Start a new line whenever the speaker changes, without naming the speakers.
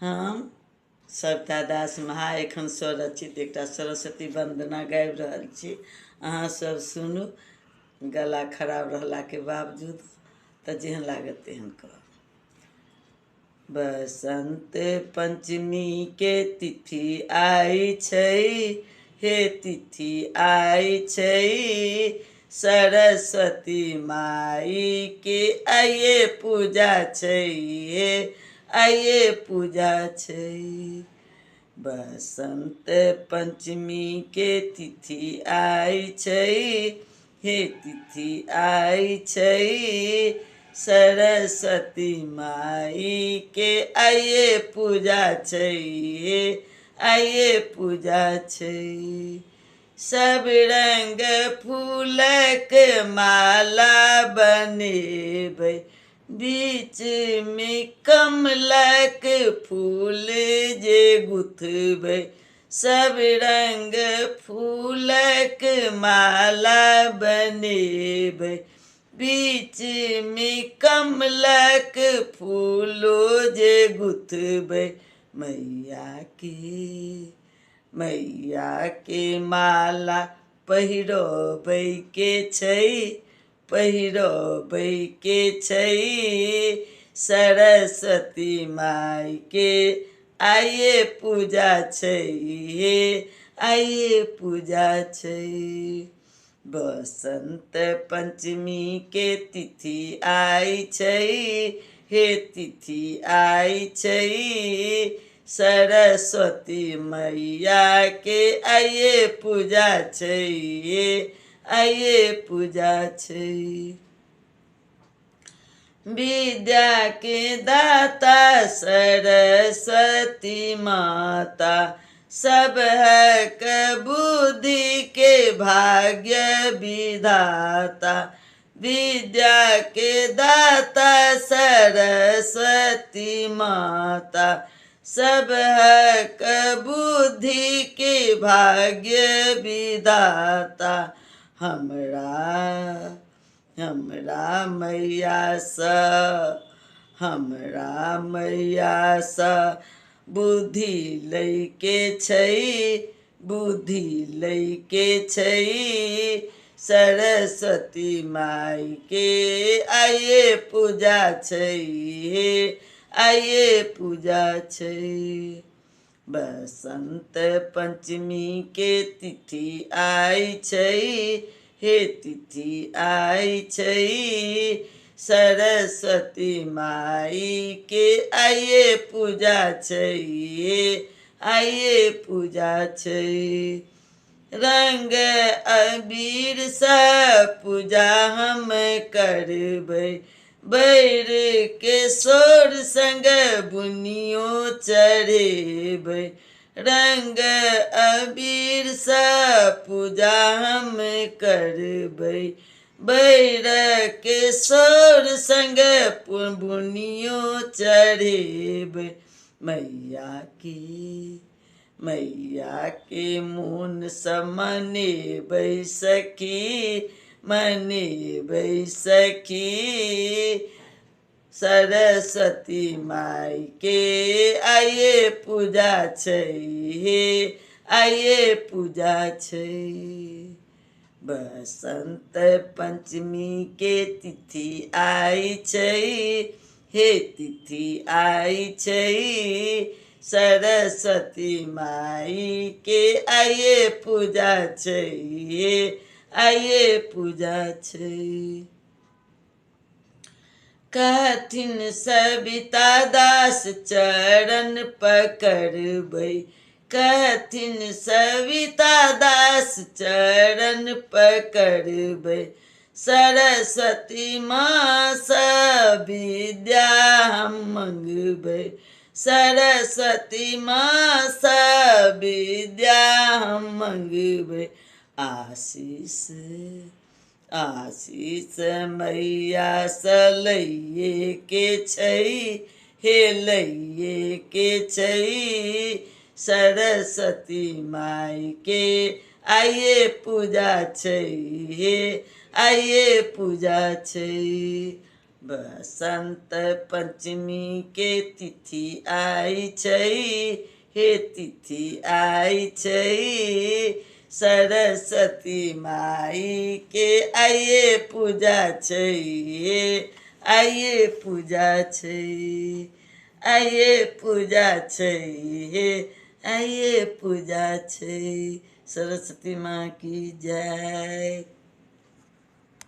हम सविता दास महा एखन स्वरचित एक सरस्वती वंदना गाबि रहल छी। अहाँ सब सुनू। गला खराब रहला के बावजूद तो जेहन लागत तेहन कहब। बसंत पंचमी के तिथि आई छै, हे तिथि आई छै। सरस्वती माई के आइए पूजा छै, हे आइए पूजा छै। बसंत पंचमी के तिथि आई छै, हे तिथि आई छै। सरस्वती माई के आइए पूजा छै, हे आइए पूजा छै। सब रंग फूलक माला बनेबै, बीच में कमलक फूल जे गुथबै। सब रंग फूलक माला बनेबै, बीच में कमलक फूलो जे गुथबै। मैया के माला पहिरबै के छै, पहिरबै के छै। सरस्वती माई के आइए पूजा छै, हे आइए पूजा छै। बसंत पंचमी के तिथि आई छै, हे तिथि आई छै। सरस्वती मैया के आइए पूजा छै, हे आइए पूजा छै। विद्या के दाता सरस्वती माता, सब हक बुद्धि के भाग्य विधाता। विद्या के दाता सरस्वती माता, सब हक बुद्धि के भाग्य विधाता। हमरा मैया सा बुद्धि लैके छै, बुद्धि लैके छै। सरस्वती माई के आइए पूजा छै, हे आइए पूजा छै। बसंत पंचमी के तिथि आई छै, हे तिथि आई छै। सरस्वती माई के आइए पूजा छै, हे आइए पूजा छै। रंग अबीर सा पूजा हम करबै, बैर के सोर संग बुनियो चढ़ेबै। रंग अबीर सा पूजा हम करबै, बैर के सोर संग बुनियो चढ़ेबै। मैया के मोन सँ मनेबै सखी, मनेबै सखी। सरस्वती माई के आइए पूजा छै, हे आइए पूजा छै। बसंत पंचमी के तिथि आई छै, हे तिथि आई छै। सरस्वती माई के आइए पूजा छै, हे आइए पूजा छै। कहथिन सविता दास चरण पकड़बै, कहथिन सविता दास चरण पकड़बै। सरस्वती माँ सँ विद्या हम मंगबै, सरस्वती माँ सँ विद्या हम मंगबै। आशीष मैया सँ लैये के छै, हे लैये के छै। सरस्वती माई के आइए पूजा छै, हे आइए पूजा छै। बसंत पंचमी के तिथि आई छै, हे तिथि आई छै, सरस्वती माई के आइए पूजा छै, आइए पूजा छै, आइए पूजा छै, आइए पूजा छै। सरस्वती माँ की जय।